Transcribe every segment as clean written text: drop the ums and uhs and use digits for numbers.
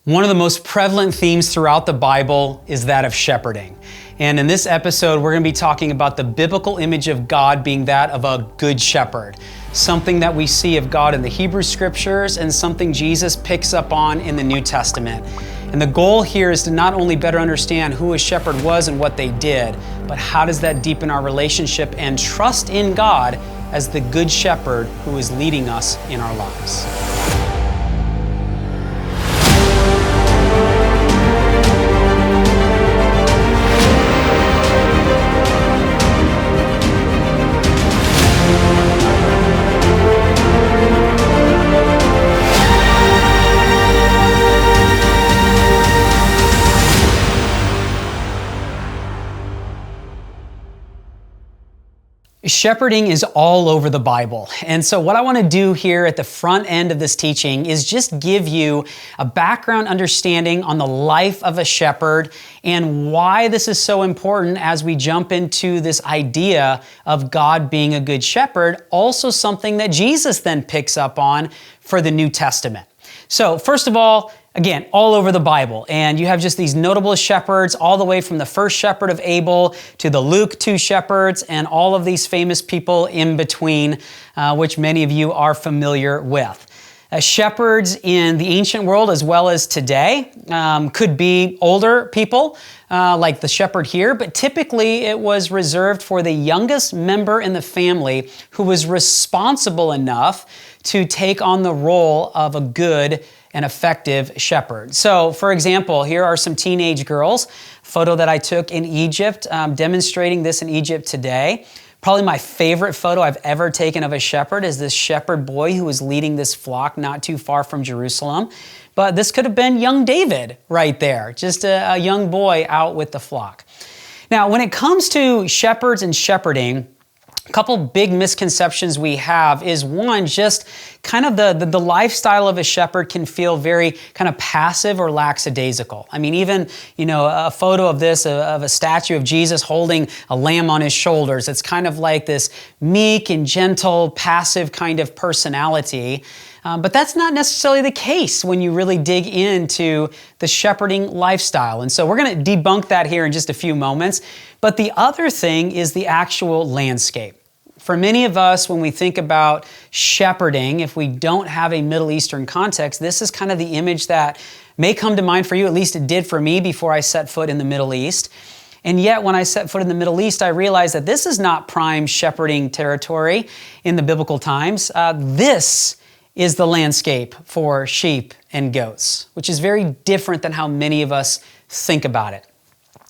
One of the most prevalent themes throughout the Bible is that of shepherding. And in this episode, we're going to be talking about the biblical image of God being that of a good shepherd, something that we see of God in the Hebrew Scriptures and something Jesus picks up on in the New Testament. And the goal here is to not only better understand who a shepherd was and what they did, but how does that deepen our relationship and trust in God as the good shepherd who is leading us in our lives. Shepherding is all over the Bible. And so what I want to do here at the front end of this teaching is just give you a background understanding on the life of a shepherd and why this is so important as we jump into this idea of God being a good shepherd, also something that Jesus then picks up on for the New Testament. So first of all, again, all over the Bible, and you have just these notable shepherds all the way from the first shepherd of Abel to the Luke 2 shepherds and all of these famous people in between, which many of you are familiar with. Shepherds in the ancient world as well as today could be older people like the shepherd here, but typically it was reserved for the youngest member in the family who was responsible enough to take on the role of a good and effective shepherd. So, for example, here are some teenage girls, photo that I took in Egypt, demonstrating this in Egypt today. Probably my favorite photo I've ever taken of a shepherd is this shepherd boy who was leading this flock not too far from Jerusalem. But this could have been young David right there, just a young boy out with the flock. Now, when it comes to shepherds and shepherding, a couple big misconceptions we have is one, just kind of the lifestyle of a shepherd can feel very kind of passive or lackadaisical. I mean, even, a photo of this, of a statue of Jesus holding a lamb on his shoulders. It's kind of like this meek and gentle, passive kind of personality. But that's not necessarily the case when you really dig into the shepherding lifestyle. And so we're going to debunk that here in just a few moments. But the other thing is the actual landscape. For many of us, when we think about shepherding, if we don't have a Middle Eastern context, this is kind of the image that may come to mind for you, at least it did for me before I set foot in the Middle East. And yet, when I set foot in the Middle East, I realized that this is not prime shepherding territory in the biblical times. This is the landscape for sheep and goats, which is very different than how many of us think about it.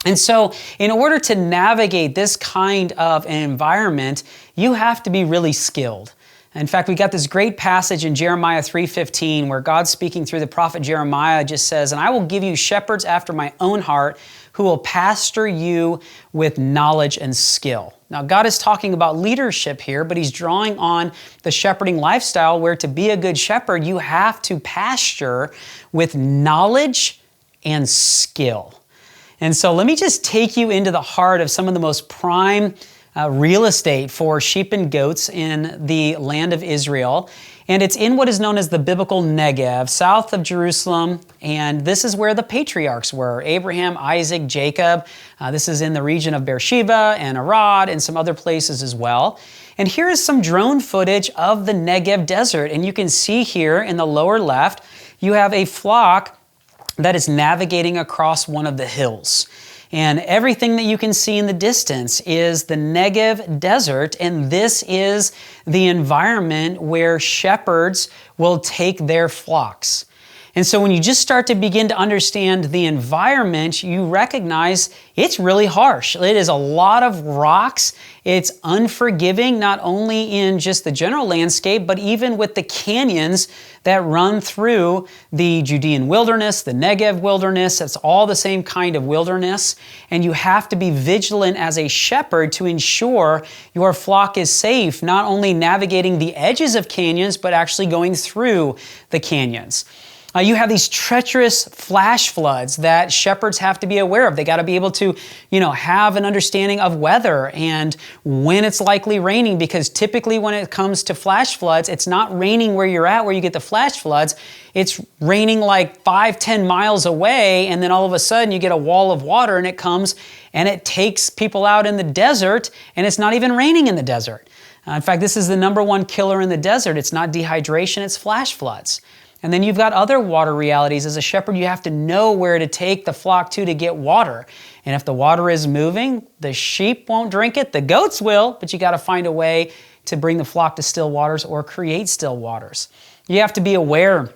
And so, in order to navigate this kind of an environment, you have to be really skilled. In fact, we got this great passage in Jeremiah 3:15 where God speaking through the prophet Jeremiah just says, "And I will give you shepherds after my own heart who will pasture you with knowledge and skill." Now, God is talking about leadership here, but he's drawing on the shepherding lifestyle where to be a good shepherd, you have to pasture with knowledge and skill. And so let me just take you into the heart of some of the most prime real estate for sheep and goats in the land of Israel. And it's in what is known as the biblical Negev, south of Jerusalem. And this is where the patriarchs were, Abraham, Isaac, Jacob. This is in the region of Beersheba and Arad and some other places as well. And here is some drone footage of the Negev desert. And you can see here in the lower left, you have a flock that is navigating across one of the hills. And everything that you can see in the distance is the Negev desert, and this is the environment where shepherds will take their flocks. And so when you just start to begin to understand the environment, you recognize it's really harsh. It is a lot of rocks. It's unforgiving, not only in just the general landscape, but even with the canyons that run through the Judean wilderness, the Negev wilderness. It's all the same kind of wilderness. And you have to be vigilant as a shepherd to ensure your flock is safe, not only navigating the edges of canyons, but actually going through the canyons. You have these treacherous flash floods that shepherds have to be aware of. They got to be able to, have an understanding of weather and when it's likely raining, because typically when it comes to flash floods, it's not raining where you're at, where you get the flash floods. It's raining like 5-10 miles away, and then all of a sudden you get a wall of water and it comes and it takes people out in the desert, and it's not even raining in the desert. In fact, this is the number one killer in the desert. It's not dehydration, it's flash floods. And then you've got other water realities. As a shepherd, you have to know where to take the flock to get water. And if the water is moving, the sheep won't drink it, the goats will, but you got to find a way to bring the flock to still waters or create still waters. You have to be aware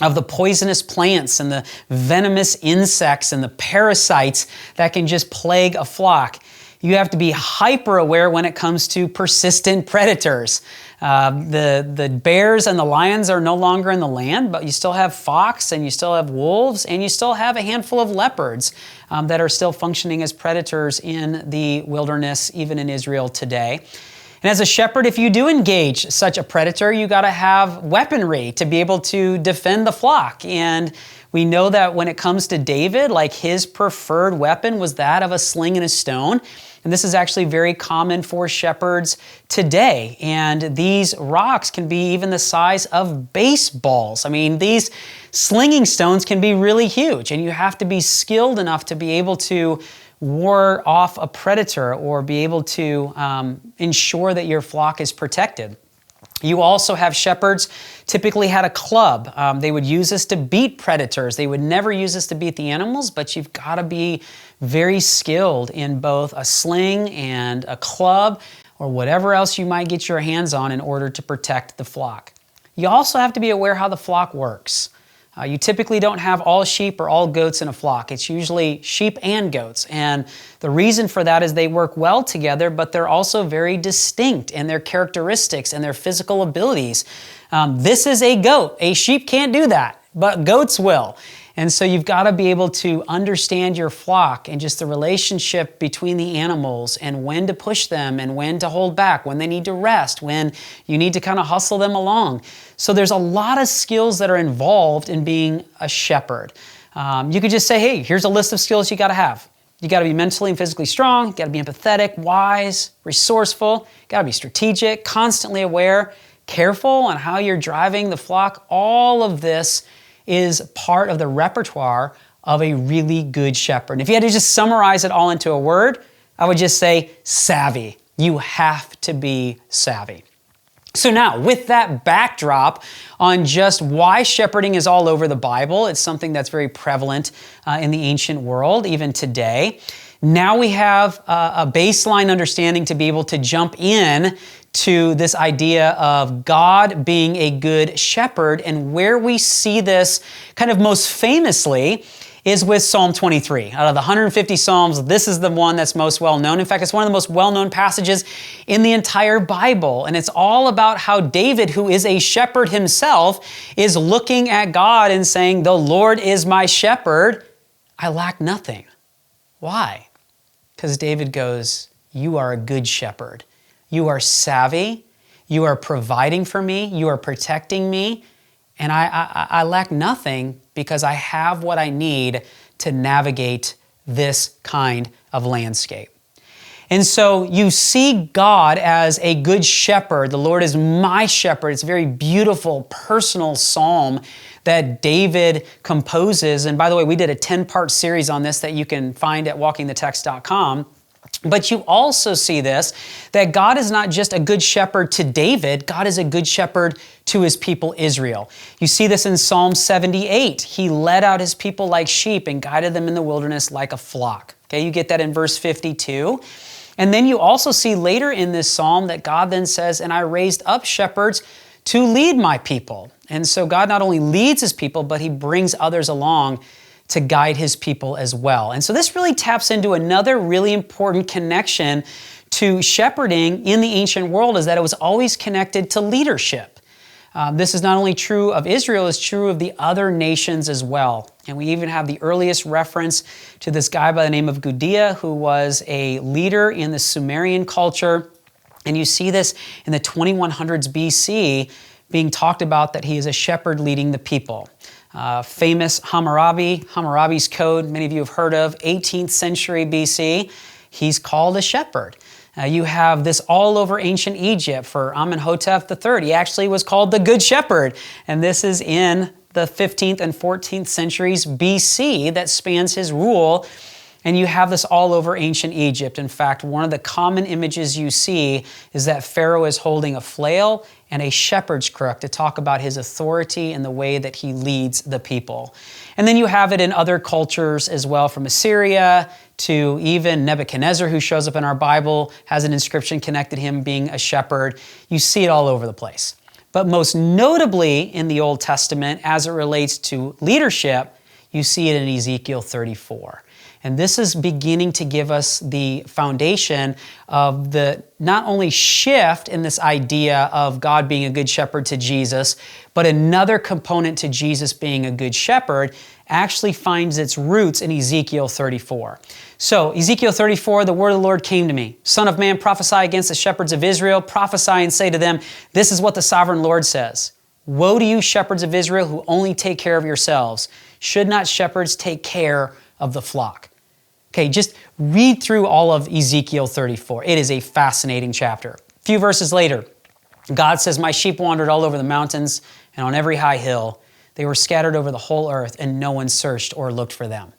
of the poisonous plants and the venomous insects and the parasites that can just plague a flock. You have to be hyper aware when it comes to persistent predators. The bears and the lions are no longer in the land, but you still have fox and you still have wolves and you still have a handful of leopards that are still functioning as predators in the wilderness, even in Israel today. And as a shepherd, if you do engage such a predator, you got to have weaponry to be able to defend the flock. And we know that when it comes to David, like his preferred weapon was that of a sling and a stone. And this is actually very common for shepherds today. And these rocks can be even the size of baseballs. I mean, these slinging stones can be really huge, and you have to be skilled enough to be able to ward off a predator or be able to ensure that your flock is protected. You also have shepherds typically had a club. They would use this to beat predators. They would never use this to beat the animals, but you've got to be very skilled in both a sling and a club or whatever else you might get your hands on in order to protect the flock. You also have to be aware how the flock works. You typically don't have all sheep or all goats in a flock. It's usually sheep and goats. And the reason for that is they work well together, but they're also very distinct in their characteristics and their physical abilities. This is a goat. A sheep can't do that, but goats will. And so you've got to be able to understand your flock and just the relationship between the animals and when to push them and when to hold back, when they need to rest, when you need to kind of hustle them along. So there's a lot of skills that are involved in being a shepherd. You could just say, hey, here's a list of skills you got to have. You got to be mentally and physically strong, you got to be empathetic, wise, resourceful, got to be strategic, constantly aware, careful on how you're driving the flock. All of this is part of the repertoire of a really good shepherd. And if you had to just summarize it all into a word, I would just say savvy. You have to be savvy. So now, with that backdrop on just why shepherding is all over the Bible, it's something that's very prevalent in the ancient world, even today. Now we have a baseline understanding to be able to jump in to this idea of God being a good shepherd, and where we see this kind of most famously is with Psalm 23. Out of the 150 Psalms, this is the one that's most well known. In fact, it's one of the most well-known passages in the entire Bible, and it's all about how David, who is a shepherd himself, is looking at God and saying, "The Lord is my shepherd, I lack nothing." Why? Because David goes, "You are a good shepherd. You are savvy, you are providing for me, you are protecting me, and I lack nothing because I have what I need to navigate this kind of landscape." And so you see God as a good shepherd. The Lord is my shepherd. It's a very beautiful, personal psalm that David composes. And by the way, we did a 10-part series on this that you can find at walkingthetext.com. But you also see this, that God is not just a good shepherd to David, God is a good shepherd to his people Israel. You see this in Psalm 78. He led out his people like sheep and guided them in the wilderness like a flock. Okay, you get that in verse 52. And then you also see later in this psalm that God then says, "And I raised up shepherds to lead my people." And so God not only leads his people, but he brings others along to guide his people as well. And so this really taps into another really important connection to shepherding in the ancient world, is that it was always connected to leadership. This is not only true of Israel, it's true of the other nations as well. And we even have the earliest reference to this guy by the name of Gudea, who was a leader in the Sumerian culture. And you see this in the 2100s BC being talked about, that he is a shepherd leading the people. famous Hammurabi's Code, many of you have heard of, 18th century BC. He's called a shepherd. You have this all over ancient Egypt for Amenhotep III. He actually was called the Good Shepherd. And this is in the 15th and 14th centuries BC that spans his rule. And you have this all over ancient Egypt. In fact, one of the common images you see is that Pharaoh is holding a flail and a shepherd's crook to talk about his authority and the way that he leads the people. And then you have it in other cultures as well, from Assyria to even Nebuchadnezzar, who shows up in our Bible, has an inscription connected to him being a shepherd. You see it all over the place. But most notably in the Old Testament, as it relates to leadership, you see it in Ezekiel 34. And this is beginning to give us the foundation of the not only shift in this idea of God being a good shepherd to Jesus, but another component to Jesus being a good shepherd actually finds its roots in Ezekiel 34. So Ezekiel 34, the word of the Lord came to me. Son of man, prophesy against the shepherds of Israel. Prophesy and say to them, this is what the sovereign Lord says. Woe to you, shepherds of Israel, who only take care of yourselves. Should not shepherds take care of the flock? Okay, just read through all of Ezekiel 34. It is a fascinating chapter. A few verses later, God says, my sheep wandered all over the mountains and on every high hill. They were scattered over the whole earth, and no one searched or looked for them.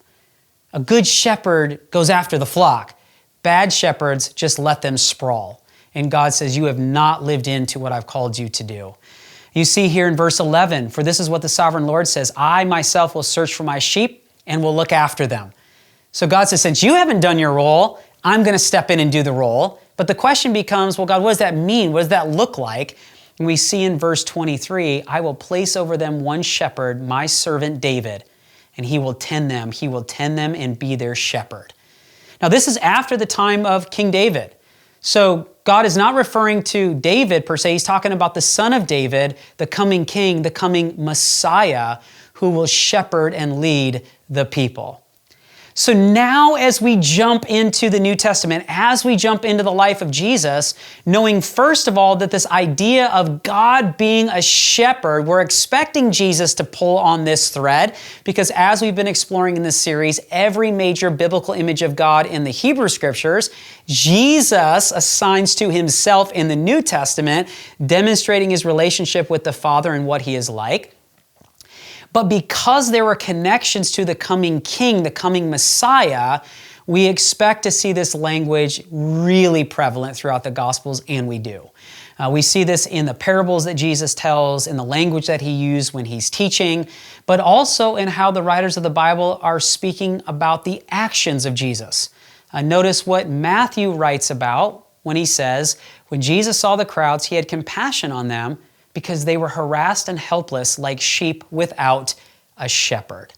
A good shepherd goes after the flock. Bad shepherds just let them sprawl. And God says, you have not lived into what I've called you to do. You see here in verse 11, for this is what the sovereign Lord says, I myself will search for my sheep and will look after them. So God says, since you haven't done your role, I'm going to step in and do the role. But the question becomes, well, God, what does that mean? What does that look like? And we see in verse 23, I will place over them one shepherd, my servant David, and he will tend them. He will tend them and be their shepherd. Now, this is after the time of King David. So God is not referring to David per se. He's talking about the son of David, the coming king, the coming Messiah, who will shepherd and lead the people. So now as we jump into the New Testament, as we jump into the life of Jesus, knowing first of all that this idea of God being a shepherd, we're expecting Jesus to pull on this thread, because as we've been exploring in this series, every major biblical image of God in the Hebrew Scriptures, Jesus assigns to himself in the New Testament, demonstrating his relationship with the Father and what he is like. But because there were connections to the coming king, the coming Messiah, we expect to see this language really prevalent throughout the Gospels, and we do. We see this in the parables that Jesus tells, in the language that he used when he's teaching, but also in how the writers of the Bible are speaking about the actions of Jesus. Notice what Matthew writes about when he says, when Jesus saw the crowds, he had compassion on them, because they were harassed and helpless like sheep without a shepherd.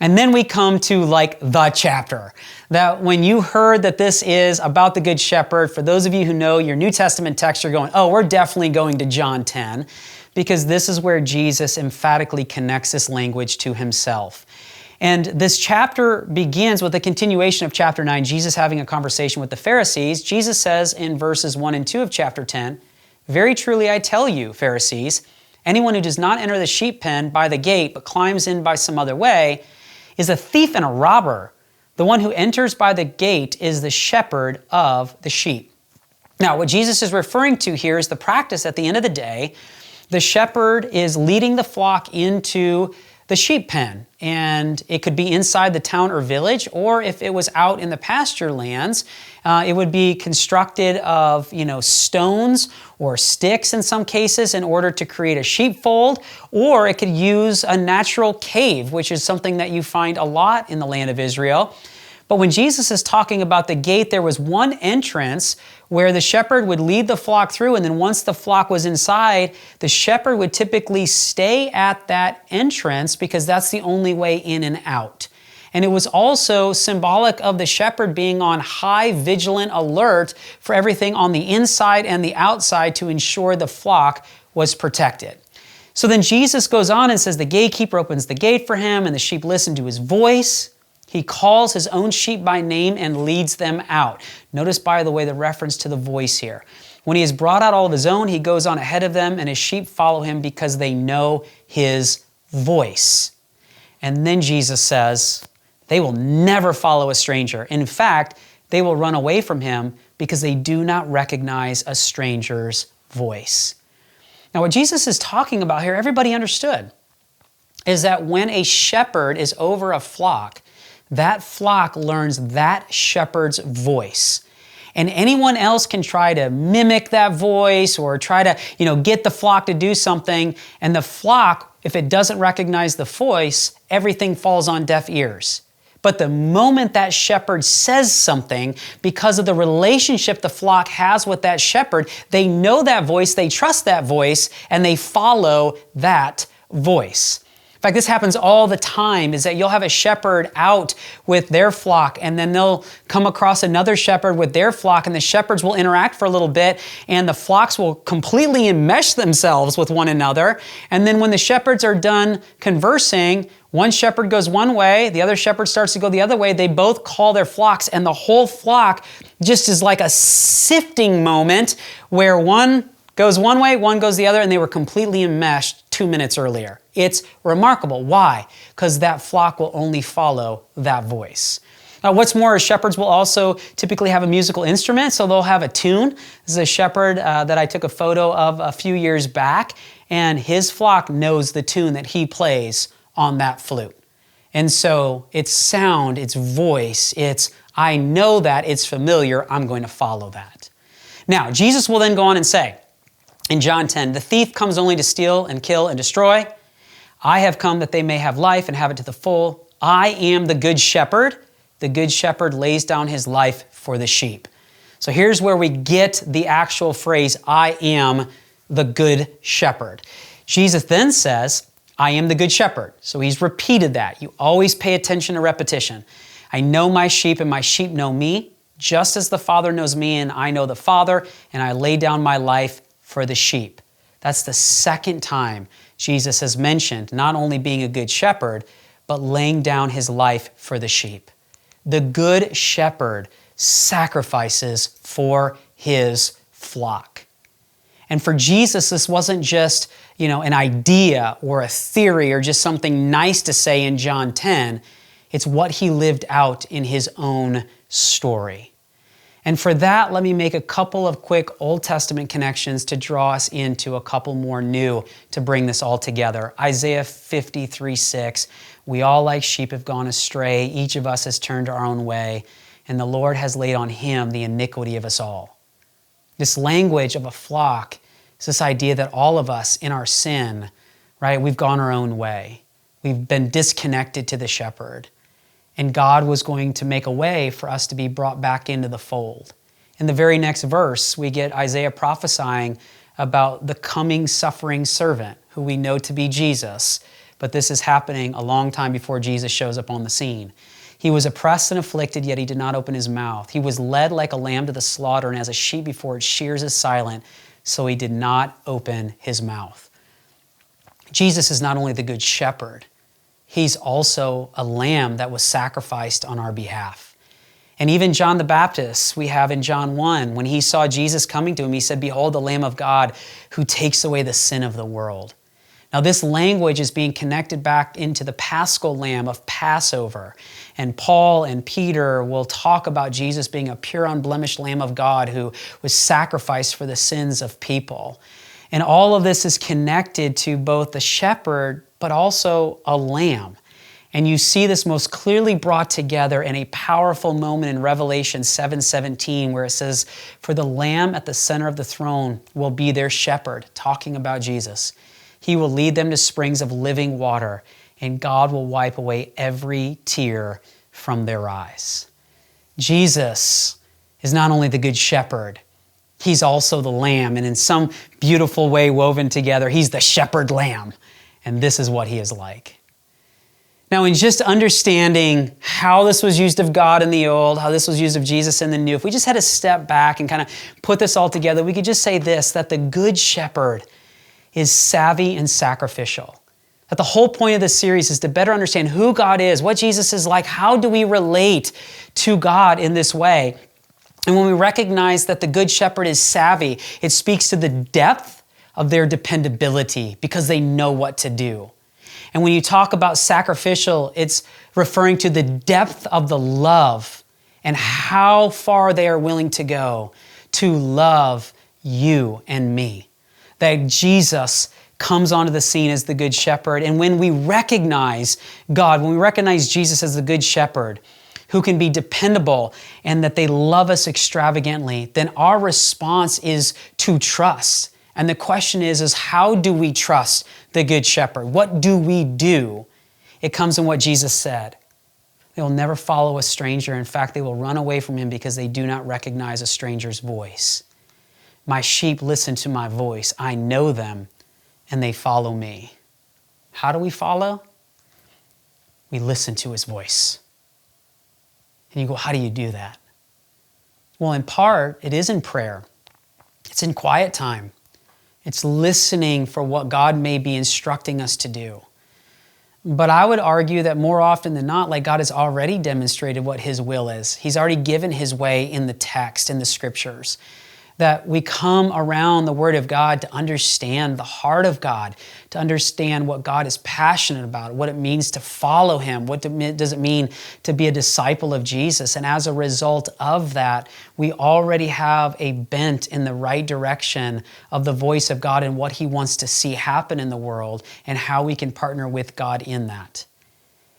And then we come to like the chapter, that when you heard that this is about the Good Shepherd, for those of you who know your New Testament text, you're going, oh, we're definitely going to John 10, because this is where Jesus emphatically connects this language to himself. And this chapter begins with a continuation of chapter 9, Jesus having a conversation with the Pharisees. Jesus says in verses 1 and 2 of chapter 10, very truly I tell you, Pharisees, anyone who does not enter the sheep pen by the gate but climbs in by some other way is a thief and a robber. The one who enters by the gate is the shepherd of the sheep. Now, what Jesus is referring to here is the practice at the end of the day. The shepherd is leading the flock into the sheep pen, and it could be inside the town or village, or if it was out in the pasture lands, it would be constructed of, stones or sticks in some cases in order to create a sheepfold, or it could use a natural cave, which is something that you find a lot in the land of Israel. But when Jesus is talking about the gate, there was one entrance where the shepherd would lead the flock through, and then once the flock was inside, the shepherd would typically stay at that entrance because that's the only way in and out. And it was also symbolic of the shepherd being on high vigilant alert for everything on the inside and the outside to ensure the flock was protected. So then Jesus goes on and says the gatekeeper opens the gate for him, and the sheep listen to his voice. He calls his own sheep by name and leads them out. Notice, by the way, the reference to the voice here. When he has brought out all of his own, he goes on ahead of them, and his sheep follow him because they know his voice. And then Jesus says, they will never follow a stranger. In fact, they will run away from him because they do not recognize a stranger's voice. Now, what Jesus is talking about here, everybody understood, is that when a shepherd is over a flock, that flock learns that shepherd's voice. And anyone else can try to mimic that voice or try to, get the flock to do something. And the flock, if it doesn't recognize the voice, everything falls on deaf ears. But the moment that shepherd says something, because of the relationship the flock has with that shepherd, they know that voice, they trust that voice, and they follow that voice. In fact, this happens all the time, is that you'll have a shepherd out with their flock, and then they'll come across another shepherd with their flock, and the shepherds will interact for a little bit, and the flocks will completely enmesh themselves with one another. And then when the shepherds are done conversing, one shepherd goes one way, the other shepherd starts to go the other way. They both call their flocks, and the whole flock just is like a sifting moment where one goes one way, one goes the other, and they were completely enmeshed 2 minutes earlier. It's remarkable. Why? Because that flock will only follow that voice. Now, what's more, shepherds will also typically have a musical instrument, so they'll have a tune. This is a shepherd that I took a photo of a few years back, and his flock knows the tune that he plays on that flute. And so it's sound, it's voice, it's, I know that, it's familiar, I'm going to follow that. Now, Jesus will then go on and say, in John 10, the thief comes only to steal and kill and destroy. I have come that they may have life and have it to the full. I am the good shepherd. The good shepherd lays down his life for the sheep. So here's where we get the actual phrase, I am the good shepherd. Jesus then says, I am the good shepherd. So he's repeated that. You always pay attention to repetition. I know my sheep and my sheep know me, just as the Father knows me and I know the Father, and I lay down my life for the sheep. That's the second time Jesus has mentioned not only being a good shepherd, but laying down his life for the sheep. The good shepherd sacrifices for his flock. And for Jesus, this wasn't just, an idea or a theory or just something nice to say in John 10. It's what he lived out in his own story. And for that, let me make a couple of quick Old Testament connections to draw us into a couple more new to bring this all together. Isaiah 53:6, we all like sheep have gone astray. Each of us has turned our own way, and the Lord has laid on him the iniquity of us all. This language of a flock is this idea that all of us in our sin, right, we've gone our own way. We've been disconnected to the shepherd. And God was going to make a way for us to be brought back into the fold. In the very next verse, we get Isaiah prophesying about the coming suffering servant, who we know to be Jesus. But this is happening a long time before Jesus shows up on the scene. He was oppressed and afflicted, yet he did not open his mouth. He was led like a lamb to the slaughter, and as a sheep before its shears is silent, so he did not open his mouth. Jesus is not only the good shepherd, he's also a lamb that was sacrificed on our behalf. And even John the Baptist, we have in John 1, when he saw Jesus coming to him, he said, behold the Lamb of God who takes away the sin of the world. Now this language is being connected back into the Paschal Lamb of Passover. And Paul and Peter will talk about Jesus being a pure, unblemished Lamb of God who was sacrificed for the sins of people. And all of this is connected to both the shepherd, but also a lamb. And you see this most clearly brought together in a powerful moment in Revelation 7:17, where it says, for the Lamb at the center of the throne will be their shepherd, talking about Jesus. He will lead them to springs of living water, and God will wipe away every tear from their eyes. Jesus is not only the good shepherd, he's also the lamb, and in some beautiful way woven together, he's the shepherd lamb. And this is what he is like. Now, in just understanding how this was used of God in the old, how this was used of Jesus in the new, if we just had to step back and kind of put this all together, we could just say this, that the good shepherd is savvy and sacrificial. That the whole point of this series is to better understand who God is, what Jesus is like, how do we relate to God in this way. And when we recognize that the good shepherd is savvy, it speaks to the depth of their dependability because they know what to do. And when you talk about sacrificial, it's referring to the depth of the love and how far they are willing to go to love you and me. That Jesus comes onto the scene as the Good Shepherd. And when we recognize God, when we recognize Jesus as the Good Shepherd, who can be dependable and that they love us extravagantly, then our response is to trust. And the question is how do we trust the Good Shepherd? What do we do? It comes in what Jesus said. They will never follow a stranger. In fact, they will run away from him because they do not recognize a stranger's voice. My sheep listen to my voice. I know them, and they follow me. How do we follow? We listen to his voice. And you go, how do you do that? Well, in part, it is in prayer. It's in quiet time. It's listening for what God may be instructing us to do. But I would argue that more often than not, like God has already demonstrated what his will is. He's already given his way in the text, in the scriptures. That we come around the Word of God to understand the heart of God, to understand what God is passionate about, what it means to follow him, what does it mean to be a disciple of Jesus. And as a result of that, we already have a bent in the right direction of the voice of God and what he wants to see happen in the world and how we can partner with God in that.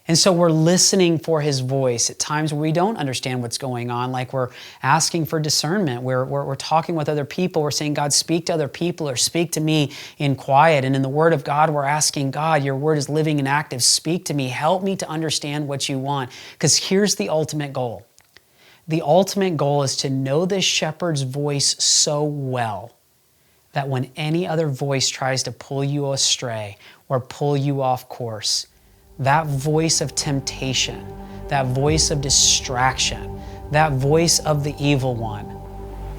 And so we're listening for his voice at times where we don't understand what's going on, like we're asking for discernment, we're talking with other people, we're saying, God, speak to other people or speak to me in quiet. And in the Word of God, we're asking, God, your Word is living and active. Speak to me. Help me to understand what you want. Because here's the ultimate goal. The ultimate goal is to know this shepherd's voice so well that when any other voice tries to pull you astray or pull you off course, that voice of temptation, that voice of distraction, that voice of the evil one,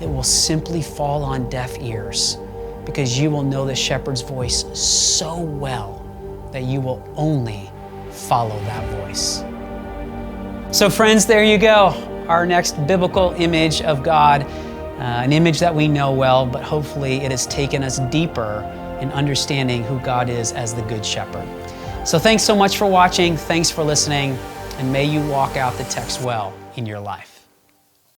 it will simply fall on deaf ears because you will know the shepherd's voice so well that you will only follow that voice. So friends, there you go. Our next biblical image of God, an image that we know well, but hopefully it has taken us deeper in understanding who God is as the Good Shepherd. So thanks so much for watching, thanks for listening, and may you walk out the text well in your life.